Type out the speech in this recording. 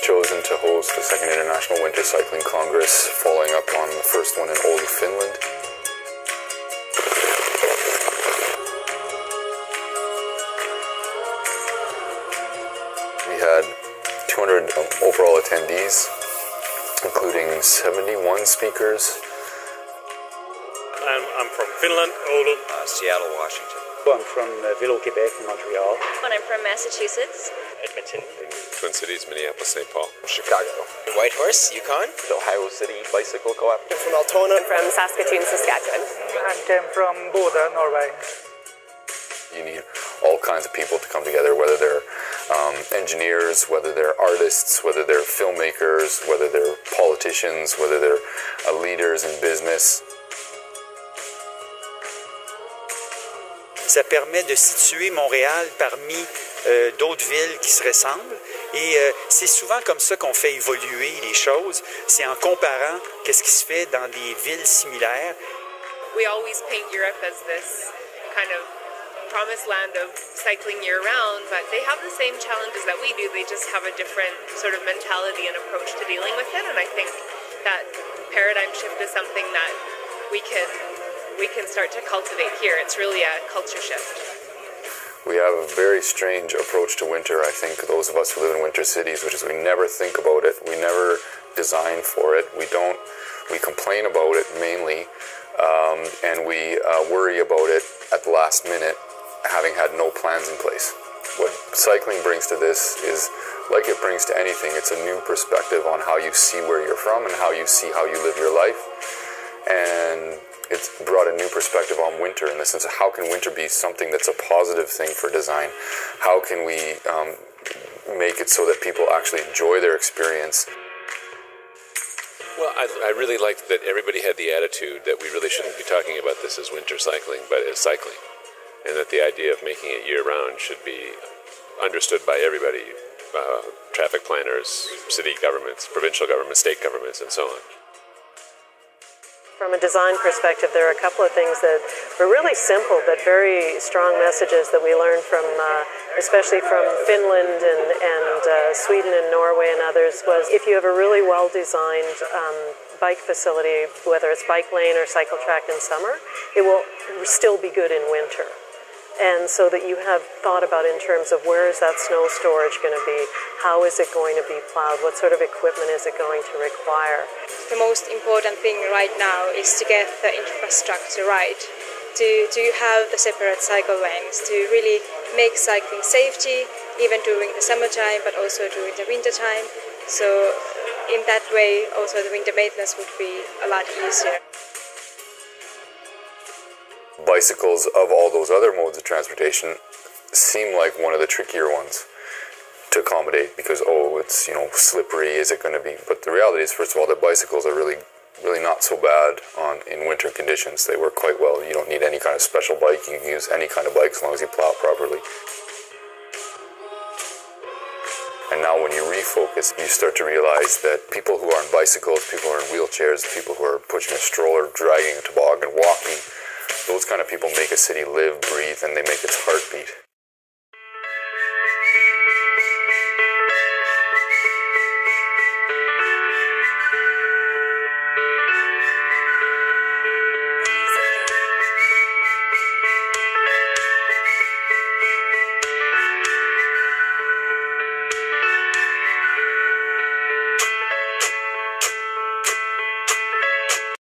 chosen to host the second International Winter Cycling Congress, following up on the first one in Oulu, Finland. We had 200 overall attendees, including 71 speakers. I'm from Finland, Oulu. Seattle, Washington. I'm from ВЕЛОСИПЕД in Montreal. And I'm from Massachusetts. Edmonton. Twin Cities, Minneapolis, St. Paul. Chicago. Whitehorse, Yukon. Ohio City Bicycle Co-op. I'm from Altona. From Saskatoon, Saskatchewan. I'm from Bodø, Norway. You need all kinds of people to come together, whether they're engineers, whether they're artists, whether they're filmmakers, whether they're politicians, whether they're leaders in business. Ça permet de situer Montréal parmi d'autres villes qui se ressemblent. Et c'est souvent comme ça qu'on fait évoluer les choses. C'est en comparant qu'est-ce qui se fait dans des villes similaires. We always paint Europe as this kind of promised land of cycling year-round, but they have the same challenges that we do. They just have a different sort of mentality and approach to dealing with it. And I think that paradigm shift is something that we can start to cultivate here. It's really a culture shift. We have a very strange approach to winter. I think those of us who live in winter cities, which is we never think about it, we never design for it, we complain about it mainly, and we worry about it at the last minute, having had no plans in place. What cycling brings to this is, like it brings to anything, it's a new perspective on how you see where you're from and how you see how you live your life. And it's brought a new perspective on winter in the sense of how can winter be something that's a positive thing for design? How can we make it so that people actually enjoy their experience? Well, I really liked that everybody had the attitude that we really shouldn't be talking about this as winter cycling, but as cycling. And that the idea of making it year-round should be understood by everybody, traffic planners, city governments, provincial governments, state governments, and so on. From a design perspective, there are a couple of things that were really simple but very strong messages that we learned from, especially from Finland and Sweden and Norway and others, was if you have a really well-designed bike facility, whether it's bike lane or cycle track in summer, it will still be good in winter. And so that you have thought about in terms of where is that snow storage going to be, how is it going to be plowed, what sort of equipment is it going to require. The most important thing right now is to get the infrastructure right, to have the separate cycle lanes, to really make cycling safety, even during the summertime, but also during the wintertime. So in that way, also the winter maintenance would be a lot easier. Bicycles, of all those other modes of transportation, seem like one of the trickier ones to accommodate because, oh, it's, slippery, is it going to be? But the reality is, first of all, that bicycles are really not so bad in winter conditions. They work quite well. You don't need any kind of special bike. You can use any kind of bike as long as you plow properly. And now when you refocus, you start to realize that people who are on bicycles, people who are in wheelchairs, people who are pushing a stroller, dragging a toboggan, walking, those kind of people make a city live, breathe, and they make its heartbeat.